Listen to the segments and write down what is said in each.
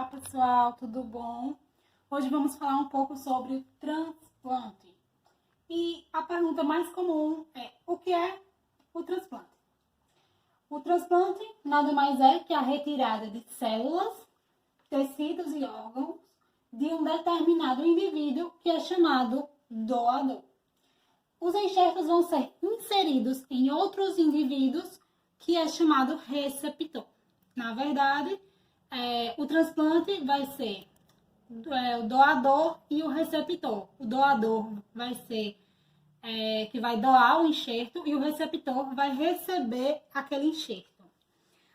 Olá pessoal, tudo bom? Hoje vamos falar um pouco sobre o transplante. E a pergunta mais comum é: o que é o transplante? O transplante nada mais é que a retirada de células, tecidos e órgãos de um determinado indivíduo que é chamado doador. Os enxertos vão ser inseridos em outros indivíduos que é chamado receptor. Na verdade, o transplante vai ser o doador e o receptor. O doador vai ser que vai doar o enxerto e o receptor vai receber aquele enxerto.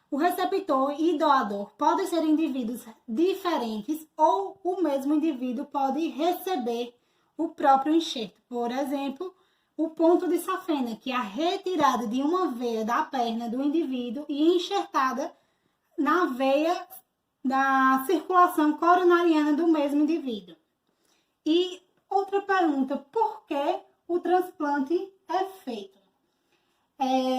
O receptor e doador podem ser indivíduos diferentes ou o mesmo indivíduo pode receber o próprio enxerto. Por exemplo, o ponto de safena, que é a retirada de uma veia da perna do indivíduo e enxertada na veia da circulação coronariana do mesmo indivíduo. E outra pergunta: por que o transplante é feito?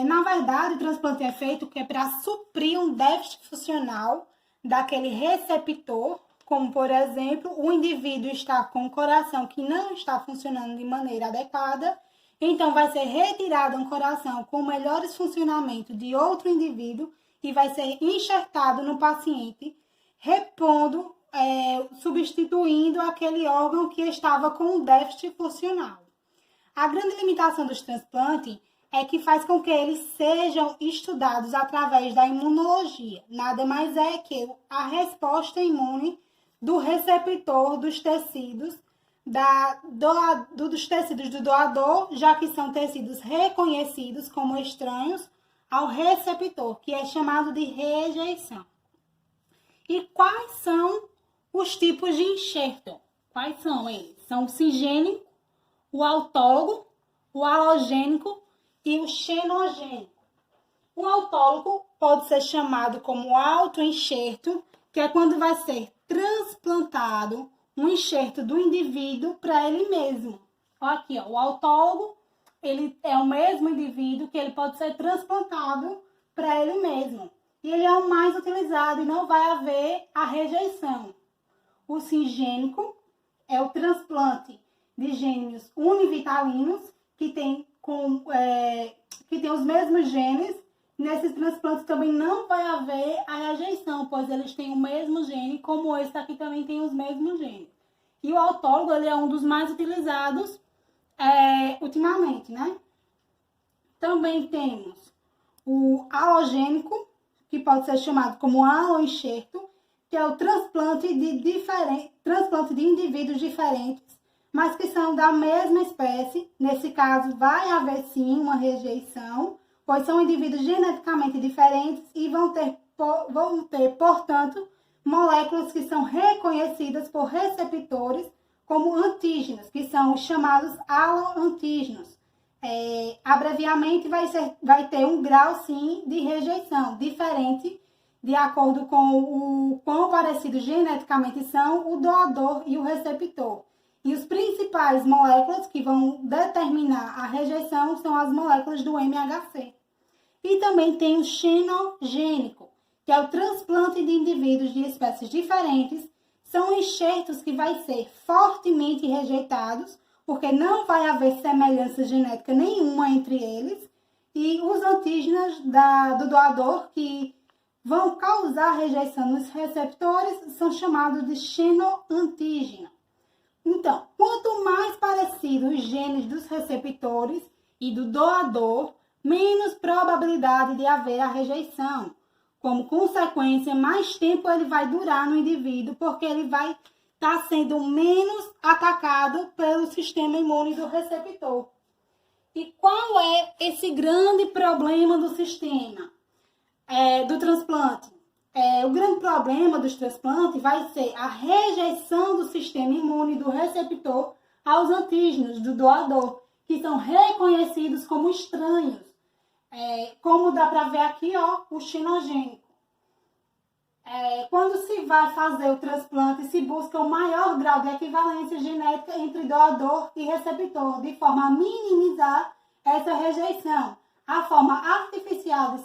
Na verdade, o transplante é feito para suprir um déficit funcional daquele receptor, como, por exemplo, o indivíduo está com o coração que não está funcionando de maneira adequada, então vai ser retirado um coração com melhores funcionamentos de outro indivíduo e vai ser enxertado no paciente, repondo, substituindo aquele órgão que estava com um déficit funcional. A grande limitação dos transplantes é que faz com que eles sejam estudados através da imunologia. Nada mais é que a resposta imune do receptor dos tecidos dos tecidos do doador, já que são tecidos reconhecidos como estranhos ao receptor, que é chamado de rejeição. E quais são os tipos de enxerto? Quais são eles? São o cisgênico, o autólogo, o halogênico e o xenogênico. O autólogo pode ser chamado como autoenxerto, que é quando vai ser transplantado um enxerto do indivíduo para ele mesmo. Aqui, ó, o autólogo, ele é o mesmo indivíduo que ele pode ser transplantado para ele mesmo. E ele é o mais utilizado e não vai haver a rejeição. O cisgênico é o transplante de gêmeos univitalinos que tem os mesmos genes. Nesses transplantes também não vai haver a rejeição, pois eles têm o mesmo gene, como esse aqui também tem os mesmos genes. E o autólogo, ele é um dos mais utilizados ultimamente, né? Também temos o halogênico, que pode ser chamado como haloenxerto, que é o transplante de indivíduos diferentes, mas que são da mesma espécie. Nesse caso, vai haver sim uma rejeição, pois são indivíduos geneticamente diferentes e vão ter, portanto, moléculas que são reconhecidas por receptores como antígenos, que são os chamados haloantígenos. Abreviamente, vai ter um grau, sim, de rejeição, diferente de acordo com o quão parecidos geneticamente são o doador e o receptor. E os principais moléculas que vão determinar a rejeição são as moléculas do MHC. E também tem o xenogênico, que é o transplante de indivíduos de espécies diferentes. São enxertos que vai ser fortemente rejeitados, porque não vai haver semelhança genética nenhuma entre eles. E os antígenos do doador, que vão causar rejeição nos receptores, são chamados de xenoantígeno. Então, quanto mais parecidos os genes dos receptores e do doador, menos probabilidade de haver a rejeição. Como consequência, mais tempo ele vai durar no indivíduo, porque ele vai estar sendo menos atacado pelo sistema imune do receptor. E qual é esse grande problema do sistema do transplante? O grande problema dos transplantes vai ser a rejeição do sistema imune do receptor aos antígenos do doador, que são reconhecidos como estranhos. Como dá para ver aqui, ó, o xenogênico. Quando se vai fazer o transplante, se busca o maior grau de equivalência genética entre doador e receptor, de forma a minimizar essa rejeição. A forma artificial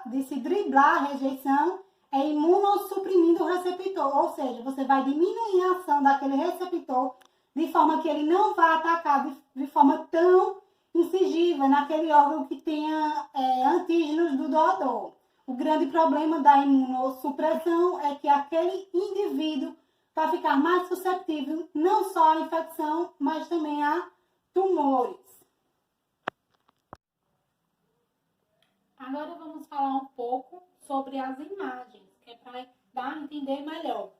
de se driblar a rejeição é imunossuprimindo o receptor, ou seja, você vai diminuir a ação daquele receptor de forma que ele não vá atacar de forma tão incisiva naquele órgão que tenha antígenos do doador. O grande problema da imunossupressão é que aquele indivíduo vai ficar mais suscetível não só à infecção, mas também a tumores. Agora vamos falar um pouco sobre as imagens, que é para dar a entender melhor.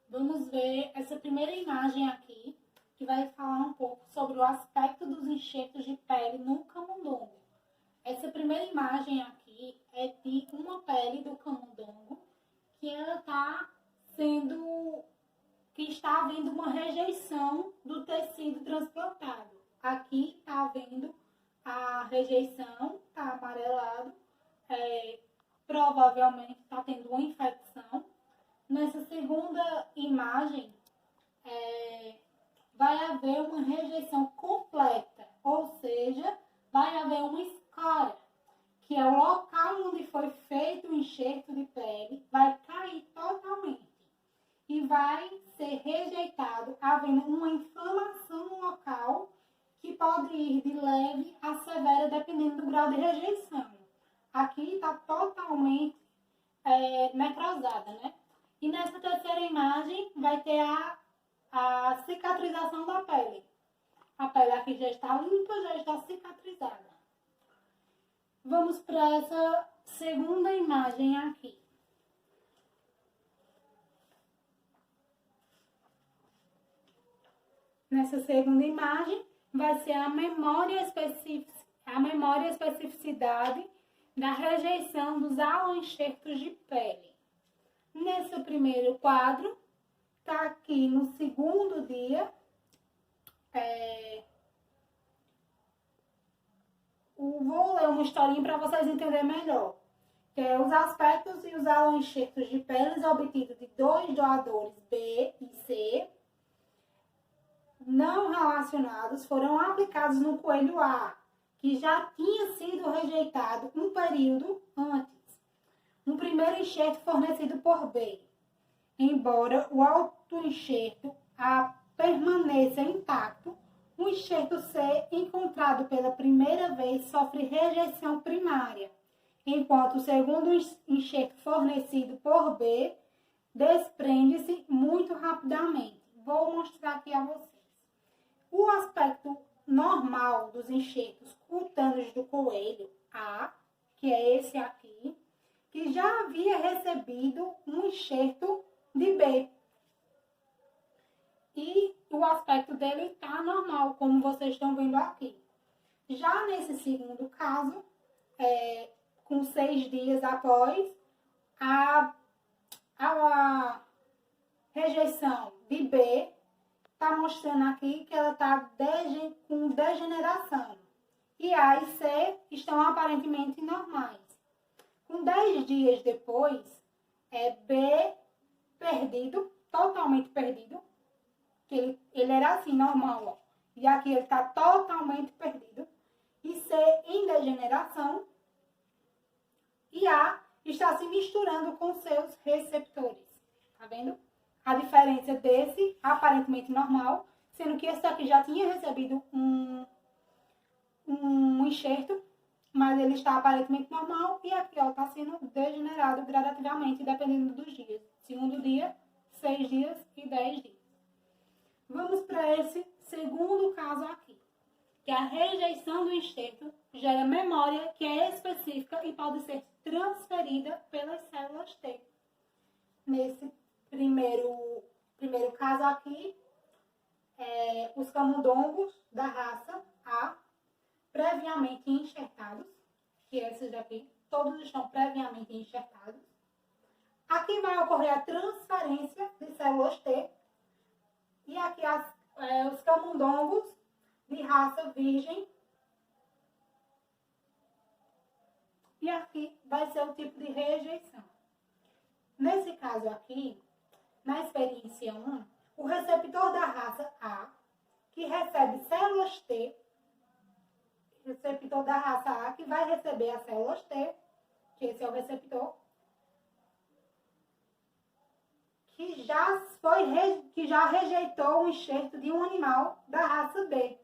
Vamos ver essa primeira imagem aqui, que vai falar um pouco sobre o aspecto dos enxertos de pele no camundongo. Essa primeira imagem aqui é de uma pele do camundongo que está havendo uma rejeição do tecido transplantado. Aqui está havendo a rejeição, está amarelado, provavelmente está tendo uma infecção. Nessa segunda imagem, vai haver uma rejeição completa, ou seja, vai haver uma escória, que é o local onde foi feito o enxerto de pele, vai cair totalmente e vai ser rejeitado, havendo uma inflamação no local que pode ir de leve a severa, dependendo do grau de rejeição. Aqui está totalmente necrosada, né? E nessa terceira imagem vai ter a cicatrização da pele. A pele aqui já está limpa, já está cicatrizada. Vamos para essa segunda imagem aqui. Nessa segunda imagem vai ser a memória especificidade da rejeição dos aloenxertos de pele. Nesse primeiro quadro, está aqui no segundo dia, vou ler uma historinha para vocês entenderem melhor, que é os aspectos e os aloenxertos de peles obtidos de 2 doadores B e C não relacionados foram aplicados no coelho A, que já tinha sido rejeitado um período antes. Um primeiro enxerto fornecido por B. Embora o autoenxerto A permaneça intacto, o enxerto C, encontrado pela primeira vez, sofre rejeição primária, enquanto o segundo enxerto fornecido por B desprende-se muito rapidamente. Vou mostrar aqui a vocês. O aspecto normal dos enxertos cutâneos do coelho A, que é esse aqui, que já havia recebido um enxerto de B. E o aspecto dele está normal, como vocês estão vendo aqui. Já nesse segundo caso, com 6 dias após, a rejeição de B está mostrando aqui que ela está com degeneração. E A e C estão aparentemente normais. Com 10 dias depois, B perdido, totalmente perdido, que ele era assim, normal, ó. E aqui ele está totalmente perdido. E C em degeneração. E A está se misturando com seus receptores. Tá vendo? A diferença desse, aparentemente normal, sendo que esse aqui já tinha recebido um enxerto, mas ele está aparentemente normal, e aqui está sendo degenerado gradativamente, dependendo dos dias. Segundo dia, 6 dias e 10 dias. Vamos para esse segundo caso aqui, que a rejeição do enxerto gera memória que é específica e pode ser transferida pelas células T. Nesse primeiro caso aqui, os camundongos da raça A, previamente enxertados, que esses daqui, todos estão previamente enxertados. Aqui vai ocorrer a transferência de células T, e aqui os camundongos de raça virgem, e aqui vai ser o tipo de rejeição. Nesse caso aqui, na experiência 1, o receptor da raça A, que recebe células T, receptor da raça A, que vai receber as células T, que esse é o receptor, que já rejeitou o enxerto de um animal da raça B.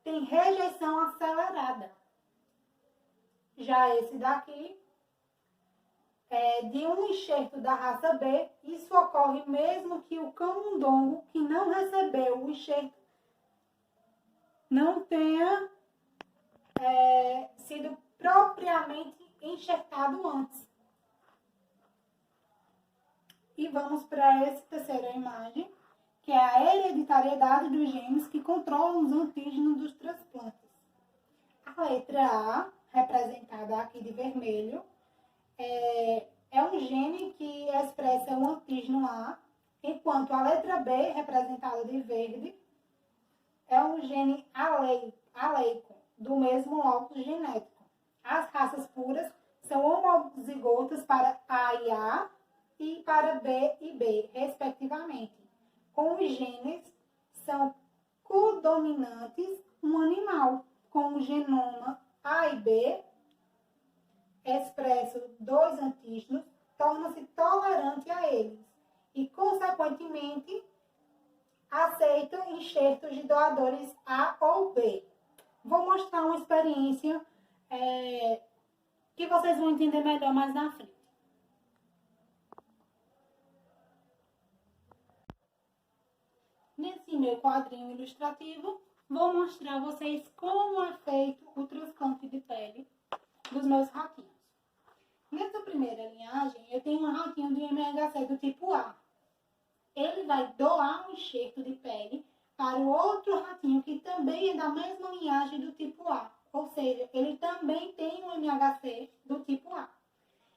Tem rejeição acelerada. Já esse daqui de um enxerto da raça B, isso ocorre mesmo que o camundongo que não recebeu o enxerto não tenha sido propriamente enxertado antes. E vamos para essa terceira imagem, que é a hereditariedade dos genes que controlam os antígenos dos transplantes. A letra A, representada aqui de vermelho, é um gene que expressa o antígeno A, enquanto a letra B, representada de verde, é um gene aleico, do mesmo locus genético. As raças puras são homozigotas para A e A e para B e B, respectivamente. Com os genes são codominantes um animal, com o genoma A e B, expresso dois antígenos, torna-se tolerante a eles e, consequentemente, aceita enxertos de doadores A ou B. Vou mostrar uma experiência que vocês vão entender melhor mais na frente. Nesse meu quadrinho ilustrativo, vou mostrar a vocês como é feito o transplante de pele dos meus ratinhos. Nessa primeira linhagem, eu tenho um ratinho de MHC do tipo A. Ele vai doar um enxerto de pele para o outro ratinho que também é da mesma linhagem do tipo A. Ou seja, ele também tem um MHC do tipo A.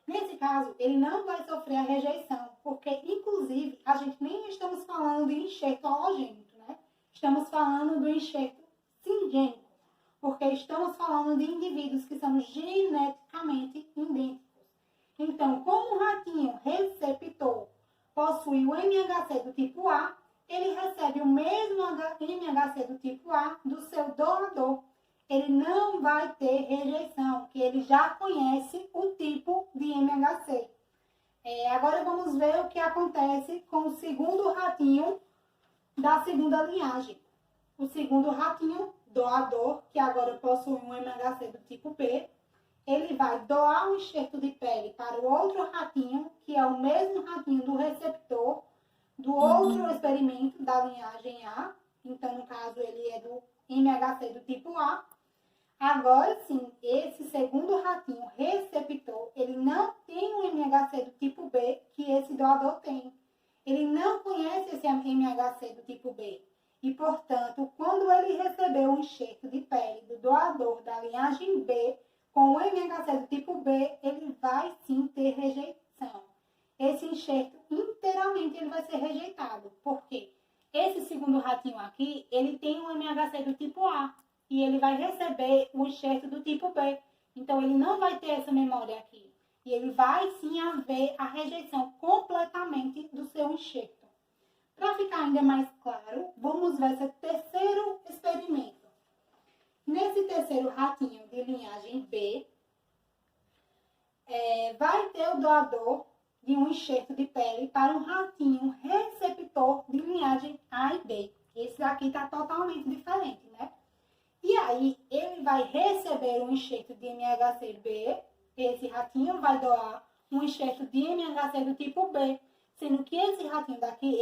Nesse caso, ele não vai sofrer a rejeição, porque, inclusive, a gente nem estamos falando de enxerto halogênico, né? Estamos falando do enxerto singênico, porque estamos falando de indivíduos que são geneticamente idênticos. Então, como o ratinho receptor possui o MHC do tipo A, ele recebe o mesmo MHC do tipo A do seu doador. Ele não vai ter rejeição, que ele já conhece o tipo de MHC. Agora vamos ver o que acontece com o segundo ratinho da segunda linhagem. O segundo ratinho doador, que agora possui um MHC do tipo B, ele vai doar um enxerto de pele para o outro ratinho, que é o mesmo ratinho do receptor, do outro experimento da linhagem A. Então, no caso, ele é do MHC do tipo A. Agora sim, esse segundo ratinho receptor, ele não tem um MHC do tipo B que esse doador tem. Ele não conhece esse MHC do tipo B. E, portanto, quando ele receber o enxerto de pele do doador da linhagem B, com o MHC do tipo B, ele vai sim ter rejeição. Esse enxerto inteiramente ele vai ser rejeitado. Por quê? Esse segundo ratinho aqui, ele tem um MHC do tipo A. E ele vai receber o enxerto do tipo B. Então, ele não vai ter essa memória aqui. E ele vai sim haver a rejeição completamente do seu enxerto. Para ficar ainda mais claro, vamos ver esse terceiro experimento. Nesse terceiro ratinho de linhagem B, vai ter o doador de um enxerto de pele para um ratinho receptor de linhagem A e B. Esse daqui está totalmente diferente, né? E aí, ele vai receber um enxerto de MHC-B, esse ratinho vai doar um enxerto de MHC do tipo B, sendo que esse ratinho daqui,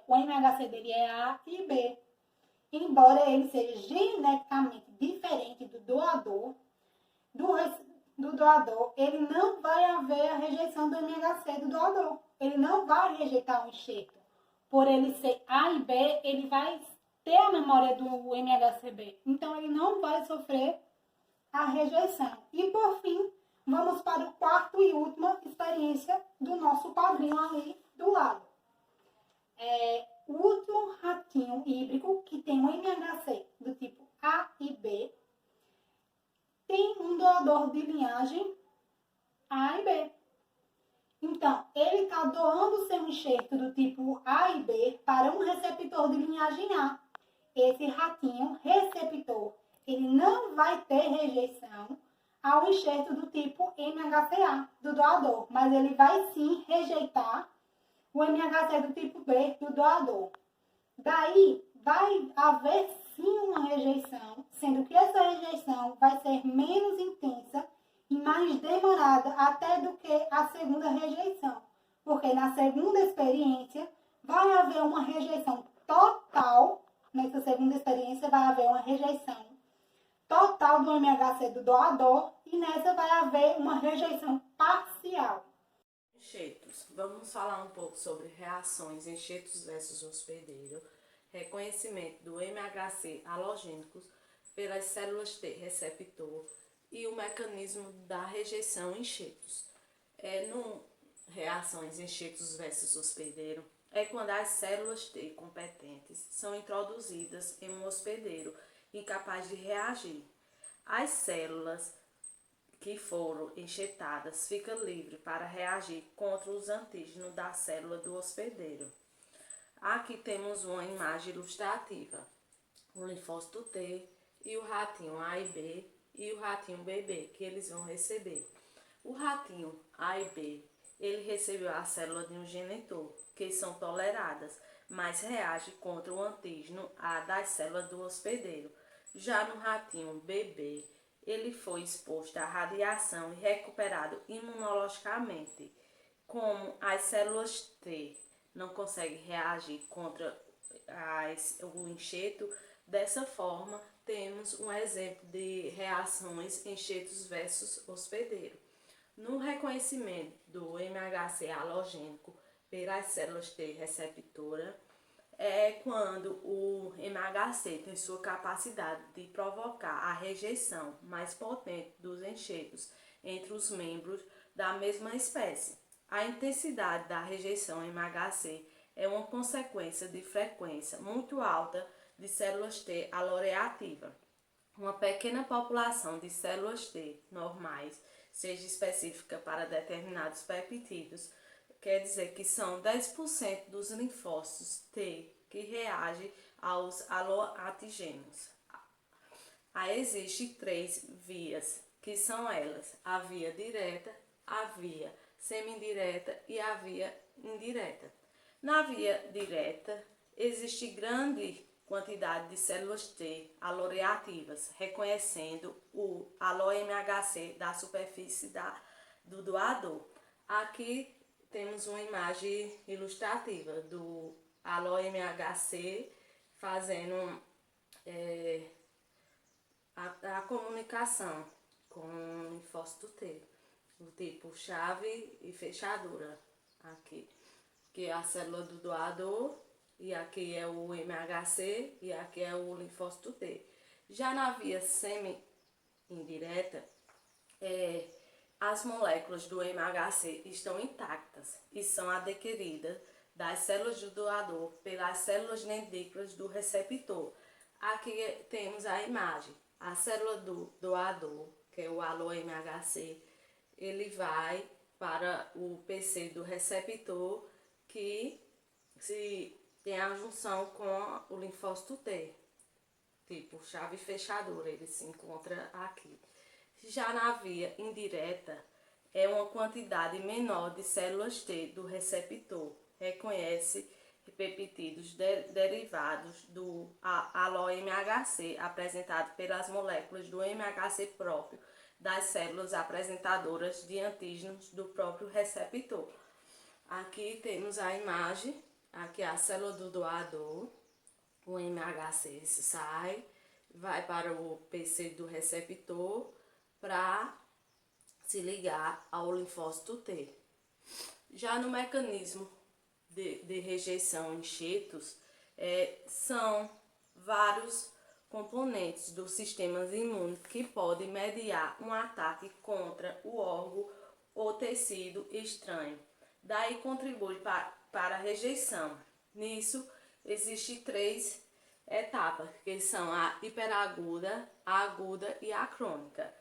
o MHC dele é A e B. Embora ele seja geneticamente diferente do doador, ele não vai haver a rejeição do MHC do doador. Ele não vai rejeitar o enxerto. Por ele ser A e B, ele vai ter a memória do MHC-B. Então, ele não vai sofrer a rejeição. E, por fim, vamos para o quarto e última experiência do nosso quadrinho ali do lado. O último ratinho híbrido, que tem um MHC do tipo A e B, tem um doador de linhagem A e B. Então, ele está doando seu enxerto do tipo A e B para um receptor de linhagem A. Esse ratinho receptor, ele não vai ter rejeição ao enxerto do tipo MHCA do doador, mas ele vai sim rejeitar o MHC do tipo B do doador. Daí, vai haver sim uma rejeição, sendo que essa rejeição vai ser menos intensa e mais demorada até do que a segunda rejeição. Porque na segunda experiência vai haver uma rejeição total, nessa segunda experiência vai haver uma rejeição total do MHC do doador e nessa vai haver uma rejeição parcial. Enxertos. Vamos falar um pouco sobre reações enxertos versus hospedeiro, reconhecimento do MHC halogênicos pelas células T receptor e o mecanismo da rejeição enxertos. No reações enxertos versus hospedeiro é quando as células T competentes são introduzidas em um hospedeiro incapaz de reagir. As células que foram enxertadas ficam livres para reagir contra os antígenos da célula do hospedeiro. Aqui temos uma imagem ilustrativa, o linfócito T e o ratinho A e B e o ratinho BB, que eles vão receber. O ratinho A e B, ele recebeu a célula de um genitor, que são toleradas, mas reage contra o antígeno A das células do hospedeiro. Já no ratinho BB, ele foi exposto à radiação e recuperado imunologicamente. Como as células T não conseguem reagir contra o enxerto, dessa forma temos um exemplo de reações enxertos versus hospedeiro. No reconhecimento do MHC halogênico pelas células T receptora, é quando o MHC tem sua capacidade de provocar a rejeição mais potente dos enxertos entre os membros da mesma espécie. A intensidade da rejeição MHC é uma consequência de frequência muito alta de células T aloreativa. Uma pequena população de células T normais, seja específica para determinados peptídeos, quer dizer que são 10% dos linfócitos T que reagem aos aloantígenos. Aí existem 3 vias, que são elas: a via direta, a via semi-indireta e a via indireta. Na via direta, existe grande quantidade de células T aloreativas, reconhecendo o alo-MHC da superfície do doador. Aqui temos uma imagem ilustrativa do alo-MHC fazendo a comunicação com o linfócito T, do tipo chave e fechadura. Aqui, que é a célula do doador, e aqui é o MHC e aqui é o linfócito T. Já na via semi-indireta, as moléculas do MHC estão intactas e são adquiridas das células do doador pelas células dendríticas do receptor. Aqui temos a imagem. A célula do doador, que é o alo-MHC, ele vai para o PC do receptor, que se tem a junção com o linfócito T, tipo chave e fechadura, ele se encontra aqui. Já na via indireta, é uma quantidade menor de células T do receptor, reconhece peptídeos derivados do alo-MHC, apresentado pelas moléculas do MHC próprio das células apresentadoras de antígenos do próprio receptor. Aqui temos a imagem, aqui é a célula do doador, o MHC sai, vai para o PC do receptor para se ligar ao linfócito T. Já no mecanismo de rejeição em enxertos, são vários componentes do sistema imune que podem mediar um ataque contra o órgão ou tecido estranho. Daí contribui para a rejeição. Nisso, existem 3 etapas, que são a hiperaguda, a aguda e a crônica.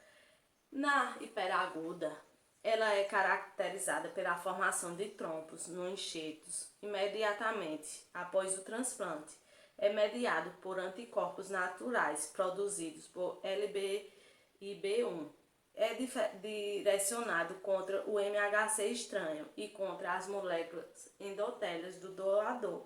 Na hiperaguda, ela é caracterizada pela formação de trombos no enxertos imediatamente após o transplante. É mediado por anticorpos naturais produzidos por LB e B1. é direcionado contra o MHC estranho e contra as moléculas endotélias do doador.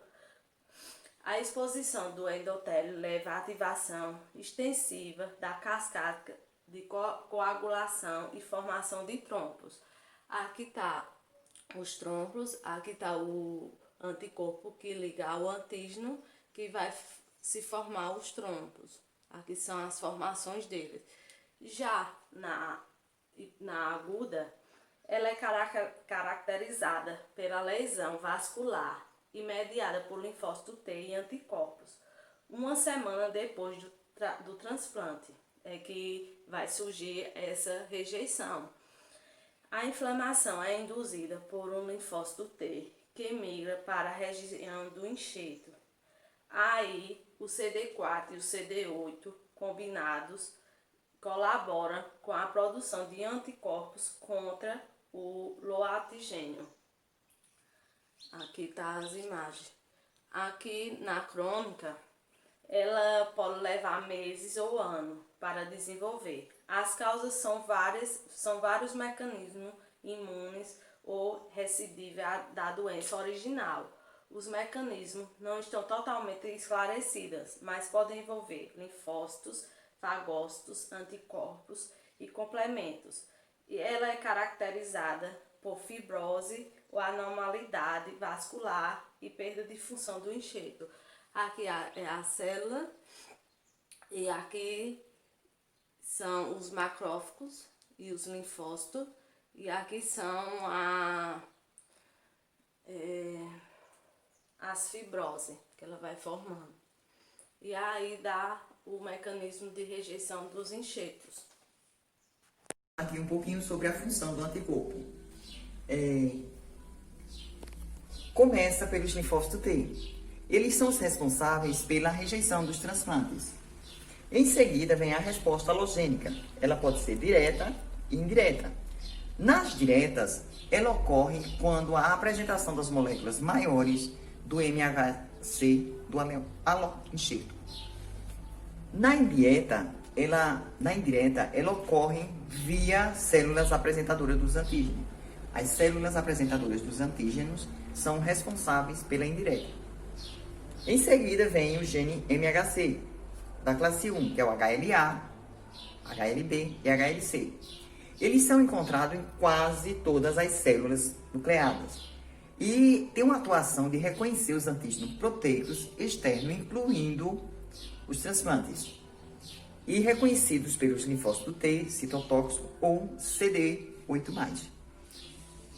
A exposição do endotélio leva à ativação extensiva da cascata de coagulação e formação de trombos. Aqui está os trombos, aqui está o anticorpo que liga ao antígeno, que vai se formar os trombos. Aqui são as formações deles. Já na aguda, ela é caracterizada pela lesão vascular e mediada por linfócito T e anticorpos. Uma semana depois do transplante é que vai surgir essa rejeição. A inflamação é induzida por um linfócito T que migra para a região do enxerto. Aí, o CD4 e o CD8 combinados colaboram com a produção de anticorpos contra o loatigênio. Aqui tá as imagens. Aqui na crônica, ela pode levar meses ou ano para desenvolver. As causas são vários mecanismos imunes ou recidiva da doença original. Os mecanismos não estão totalmente esclarecidos, mas podem envolver linfócitos, fagócitos, anticorpos e complementos. E ela é caracterizada por fibrose ou anormalidade vascular e perda de função do enxerto. Aqui é a célula e aqui são os macrófagos e os linfócitos e aqui são as fibroses que ela vai formando. E aí dá o mecanismo de rejeição dos enxertos. Aqui um pouquinho sobre a função do anticorpo. Começa pelos linfócitos T. Eles são os responsáveis pela rejeição dos transplantes. Em seguida vem a resposta halogênica. Ela pode ser direta e indireta. Nas diretas, ela ocorre quando há a apresentação das moléculas maiores do MHC do aloenxerto. Na indireta, ela ocorre via células apresentadoras dos antígenos. As células apresentadoras dos antígenos são responsáveis pela indireta. Em seguida vem o gene MHC, da classe 1, que é o HLA, HLB e HLC. Eles são encontrados em quase todas as células nucleadas e tem uma atuação de reconhecer os antígenos proteicos externos, incluindo os transplantes, e reconhecidos pelos linfócitos T, citotóxico ou CD8+.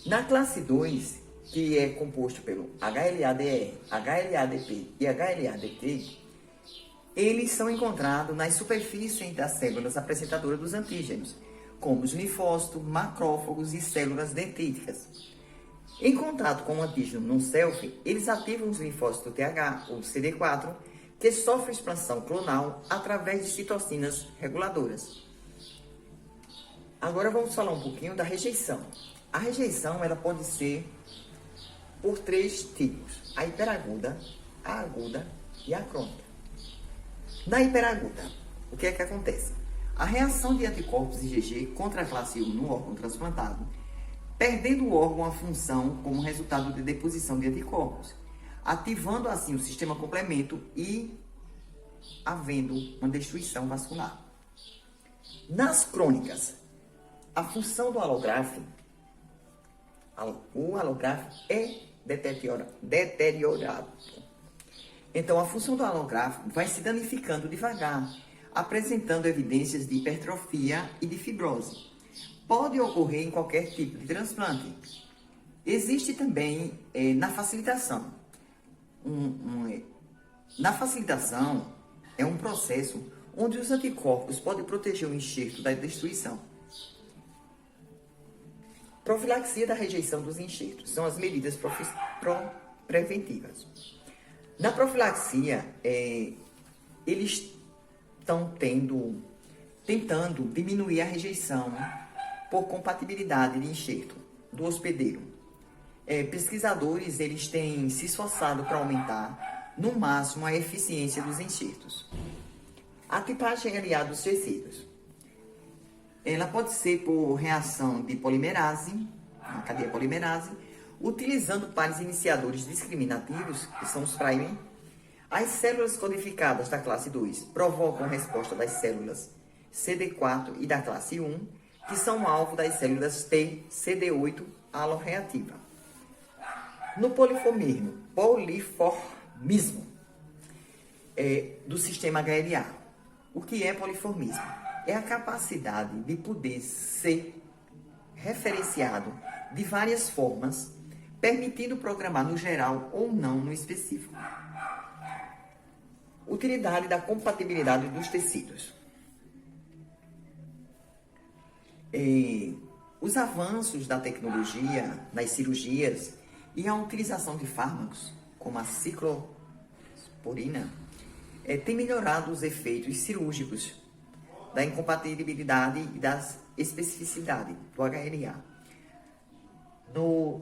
Na classe 2, que é composto pelo HLA-DR, HLA-DP e HLA-DT, eles são encontrados nas superfícies das células apresentadoras dos antígenos, como os linfócitos, macrófagos e células dendríticas. Em contato com o antígeno non-self, eles ativam os linfócitos TH ou CD4, que sofrem expansão clonal através de citocinas reguladoras. Agora vamos falar um pouquinho da rejeição. A rejeição ela pode ser por 3 tipos: a hiperaguda, a aguda e a crônica. Na hiperaguda, o que é que acontece? A reação de anticorpos IgG contra a classe 1 no órgão transplantado, perdendo o órgão a função como resultado de deposição de anticorpos, ativando assim o sistema complemento e havendo uma destruição vascular. Nas crônicas, a função do alógrafo, o alógrafo é deteriorado. Então, a função do alógrafo vai se danificando devagar, apresentando evidências de hipertrofia e de fibrose. Pode ocorrer em qualquer tipo de transplante. Existe também na facilitação. Na facilitação é um processo onde os anticorpos podem proteger o enxerto da destruição. Profilaxia da rejeição dos enxertos são as medidas preventivas. Na profilaxia, eles estão tentando diminuir a rejeição por compatibilidade de enxerto do hospedeiro. Pesquisadores eles têm se esforçado para aumentar no máximo a eficiência dos enxertos. A tipagem LA dos tecidos. Ela pode ser por reação de polimerase, a cadeia polimerase, utilizando pares iniciadores discriminativos, que são os primer. As células codificadas da classe 2 provocam resposta das células CD4 e da classe 1, que são alvo das células T, CD8 aloreativa. No poliformismo do sistema HLA. O que é poliformismo? É a capacidade de poder ser referenciado de várias formas, permitindo programar no geral ou não no específico. Utilidade da compatibilidade dos tecidos. Os avanços da tecnologia nas cirurgias e a utilização de fármacos, como a ciclosporina, tem melhorado os efeitos cirúrgicos da incompatibilidade e da especificidade do HLA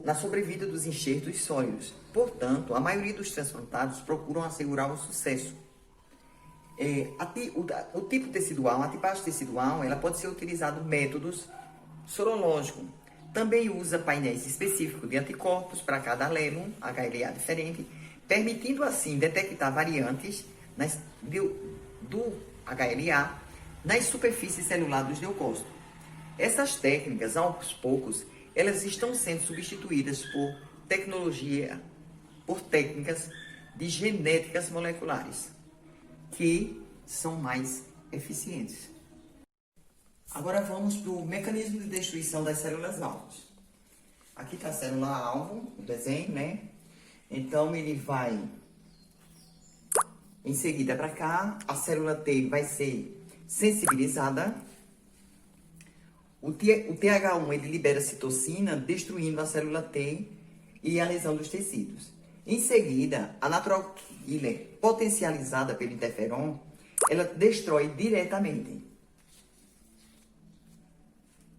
na sobrevida dos enxertos sólidos. Portanto, a maioria dos transplantados procuram assegurar o sucesso. O tipo tecidual, a tipagem tecidual, ela pode ser utilizado métodos sorológicos. Também usa painéis específicos de anticorpos para cada alelo, HLA diferente, permitindo assim detectar variantes do HLA nas superfícies celulares dos leucócitos. Essas técnicas, aos poucos, elas estão sendo substituídas por técnicas de genéticas moleculares, que são mais eficientes. Agora vamos para o mecanismo de destruição das células-alvos. Aqui está a célula-alvo, o desenho, né? Então, ele vai, em seguida para cá, a célula T vai ser sensibilizada. O TH1, ele libera citocina, destruindo a célula T e a lesão dos tecidos. Em seguida, a natural killer, potencializada pelo interferon, ela destrói diretamente.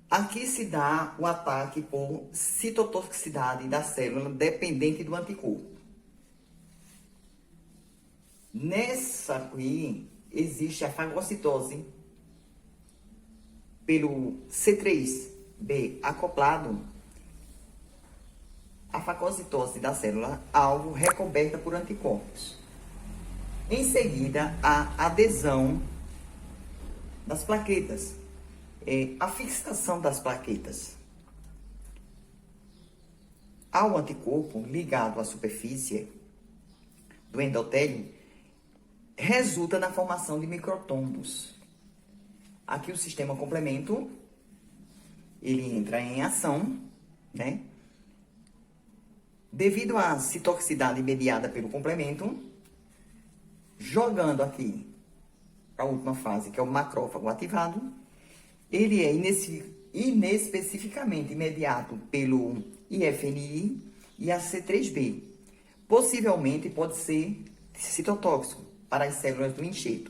Aqui se dá o ataque por citotoxicidade da célula dependente do anticorpo. Nessa aqui, existe a fagocitose pelo C3b acoplado, a fagocitose da célula alvo recoberta por anticorpos. Em seguida, a adesão das plaquetas, a fixação das plaquetas ao anticorpo ligado à superfície do endotélio resulta na formação de microtombos. Aqui o sistema complemento, ele entra em ação, né? Devido à citotoxicidade mediada pelo complemento, jogando aqui a última fase, que é o macrófago ativado, ele é inespecificamente mediado pelo IFNI e a C3b. Possivelmente pode ser citotóxico para as células do enxerto.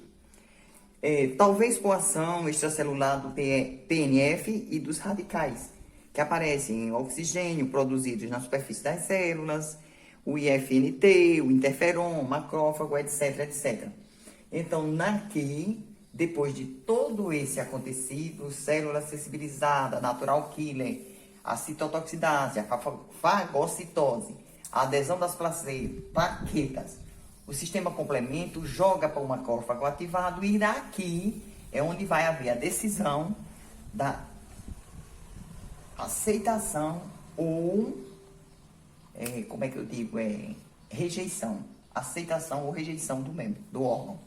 Talvez por ação extracelular do PNF e dos radicais, que aparecem em oxigênio produzidos na superfície das células, o IFNT, o interferon, o macrófago, etc, etc. Então, depois de todo esse acontecido, célula sensibilizada, natural killer, a citotoxicidade, a fagocitose, a adesão das plaquetas, o sistema complemento joga para o macrófago ativado e daqui é onde vai haver a decisão da aceitação ou, rejeição. Aceitação ou rejeição do órgão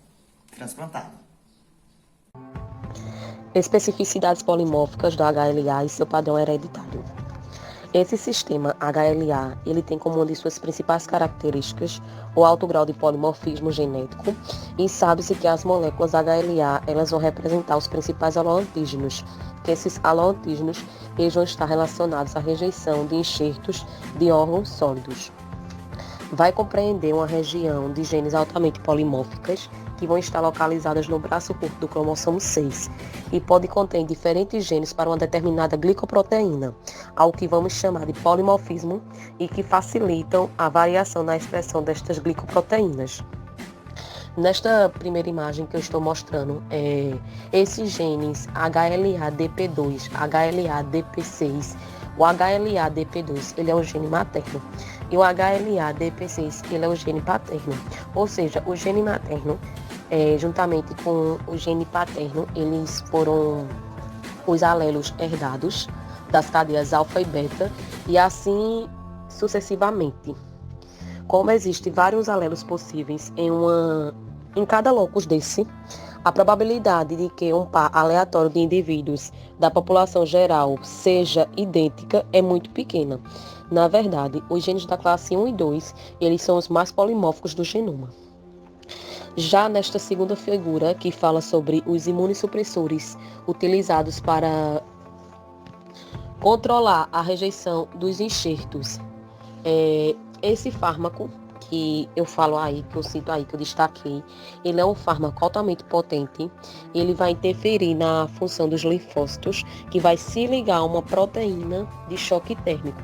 transplantado. Especificidades polimórficas do HLA e seu padrão hereditário. Esse sistema HLA, ele tem como uma de suas principais características o alto grau de polimorfismo genético e sabe-se que as moléculas HLA, elas vão representar os principais haloantígenos, que esses haloantígenos eles vão estar relacionados à rejeição de enxertos de órgãos sólidos. Vai compreender uma região de genes altamente polimórficas que vão estar localizadas no braço curto do cromossomo 6 e pode conter diferentes genes para uma determinada glicoproteína, algo que vamos chamar de polimorfismo e que facilitam a variação na expressão destas glicoproteínas. Nesta primeira imagem que eu estou mostrando, esses genes HLA-DP2, HLA-DP6, o HLA-DP2 ele é o gene materno e o HLA-DP6 ele é o gene paterno. Ou seja, o gene materno, juntamente com o gene paterno, eles foram os alelos herdados das cadeias alfa e beta e assim sucessivamente. Como existem vários alelos possíveis em cada locus desse, a probabilidade de que um par aleatório de indivíduos da população geral seja idêntica é muito pequena. Na verdade, os genes da classe 1 e 2, eles são os mais polimórficos do genoma. Já nesta segunda figura, que fala sobre os imunossupressores utilizados para controlar a rejeição dos enxertos, esse fármaco que eu falo aí, que eu cito aí, que eu destaquei, ele é um fármaco altamente potente. Ele vai interferir na função dos linfócitos, que vai se ligar a uma proteína de choque térmico.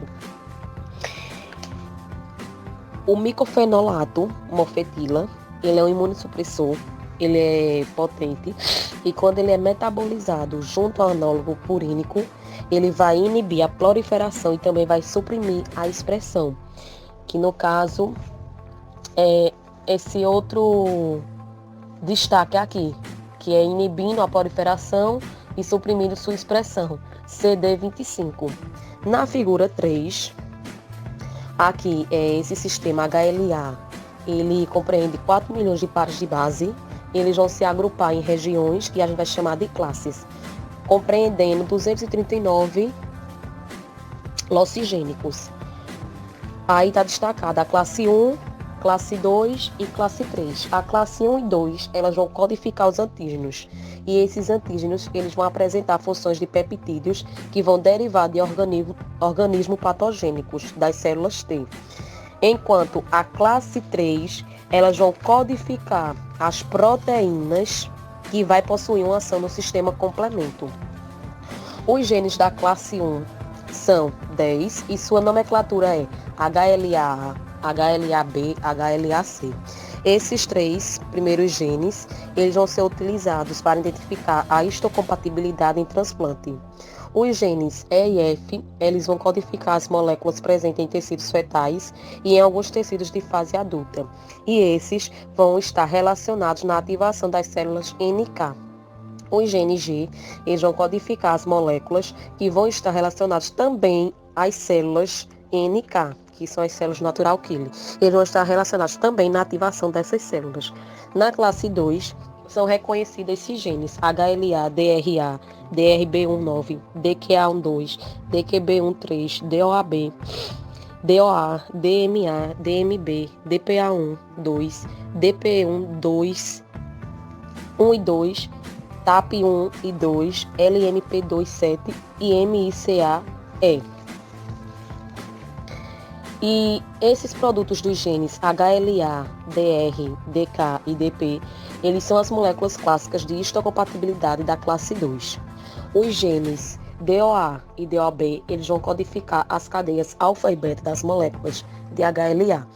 O micofenolato mofetila, ele é um imunossupressor, ele é potente, e quando ele é metabolizado junto ao análogo purínico, ele vai inibir a proliferação e também vai suprimir a expressão, que no caso é esse outro destaque aqui, que é inibindo a proliferação e suprimindo sua expressão, CD25. Na figura 3, aqui é esse sistema HLA, ele compreende 4 milhões de pares de base, eles vão se agrupar em regiões que a gente vai chamar de classes, compreendendo 239 locigênicos. Aí está destacada a classe 1, classe 2 e classe 3. A classe 1 e 2, elas vão codificar os antígenos. E esses antígenos, eles vão apresentar funções de peptídeos que vão derivar de organismos patogênicos das células T. Enquanto a classe 3, elas vão codificar as proteínas que vai possuir uma ação no sistema complemento. Os genes da classe 1 são 10 e sua nomenclatura é HLA-A, HLA-B, HLA-C. Esses 3 primeiros genes, eles vão ser utilizados para identificar a histocompatibilidade em transplante. Os genes E e F, eles vão codificar as moléculas presentes em tecidos fetais e em alguns tecidos de fase adulta. E esses vão estar relacionados na ativação das células NK. Os genes G, eles vão codificar as moléculas que vão estar relacionadas também às células NK, que são as células natural killer. Eles vão estar relacionados também na ativação dessas células. Na classe 2, são reconhecidos esses genes HLA, DRA, DRB19, DQA12, DQB13, DOAB, DOA, DMA, DMB, DPA1, 2, DP1 e 2, TAP1 e 2, LMP27 e MICA-E. E esses produtos dos genes HLA, DR, DK e DP, eles são as moléculas clássicas de histocompatibilidade da classe 2. Os genes DOA e DOB, eles vão codificar as cadeias alfa e beta das moléculas de HLA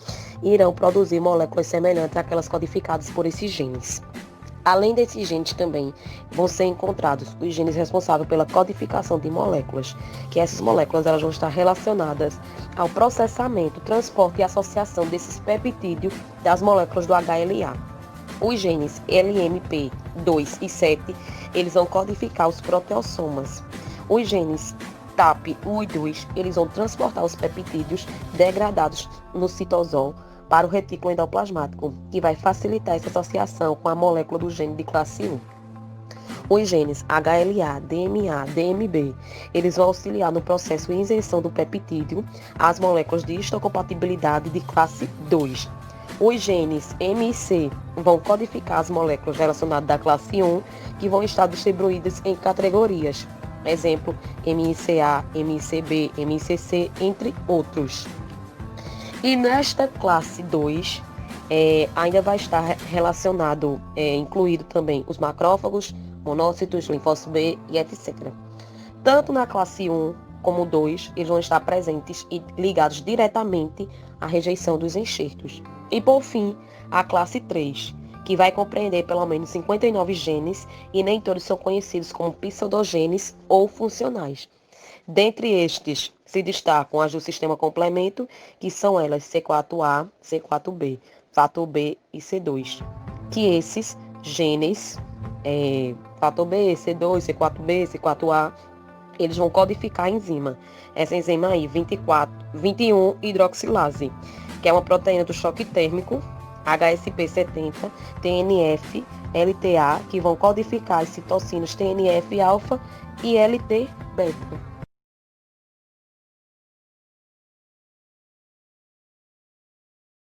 e irão produzir moléculas semelhantes àquelas codificadas por esses genes. Além desses genes também vão ser encontrados os genes responsáveis pela codificação de moléculas, que essas moléculas elas vão estar relacionadas ao processamento, transporte e associação desses peptídeos das moléculas do HLA. Os genes LMP2 e 7, eles vão codificar os proteossomas. Os genes TAP1 e 2, eles vão transportar os peptídeos degradados no citosol para o retículo endoplasmático, que vai facilitar essa associação com a molécula do gene de classe 1. Os genes HLA, DMA, DMB, eles vão auxiliar no processo de inserção do peptídeo às moléculas de histocompatibilidade de classe 2. Os genes MIC vão codificar as moléculas relacionadas da classe 1, que vão estar distribuídas em categorias. Exemplo, MICA, MICB, MICC, entre outros. E nesta classe 2, ainda vai estar relacionado, incluído também os macrófagos, monócitos, linfócitos B e etc. Tanto na classe 1 como 2, eles vão estar presentes e ligados diretamente à rejeição dos enxertos. E por fim, a classe 3, que vai compreender pelo menos 59 genes e nem todos são conhecidos como pseudogenes ou funcionais. Dentre estes, se destacam as do sistema complemento, que são elas C4A, C4B, fator B e C2. Que esses genes, fator B, C2, C4B, C4A, eles vão codificar a enzima. Essa enzima aí, 21 hidroxilase, que é uma proteína do choque térmico, HSP70, TNF, LTA, que vão codificar as citocinas TNF-alfa e LT-beta.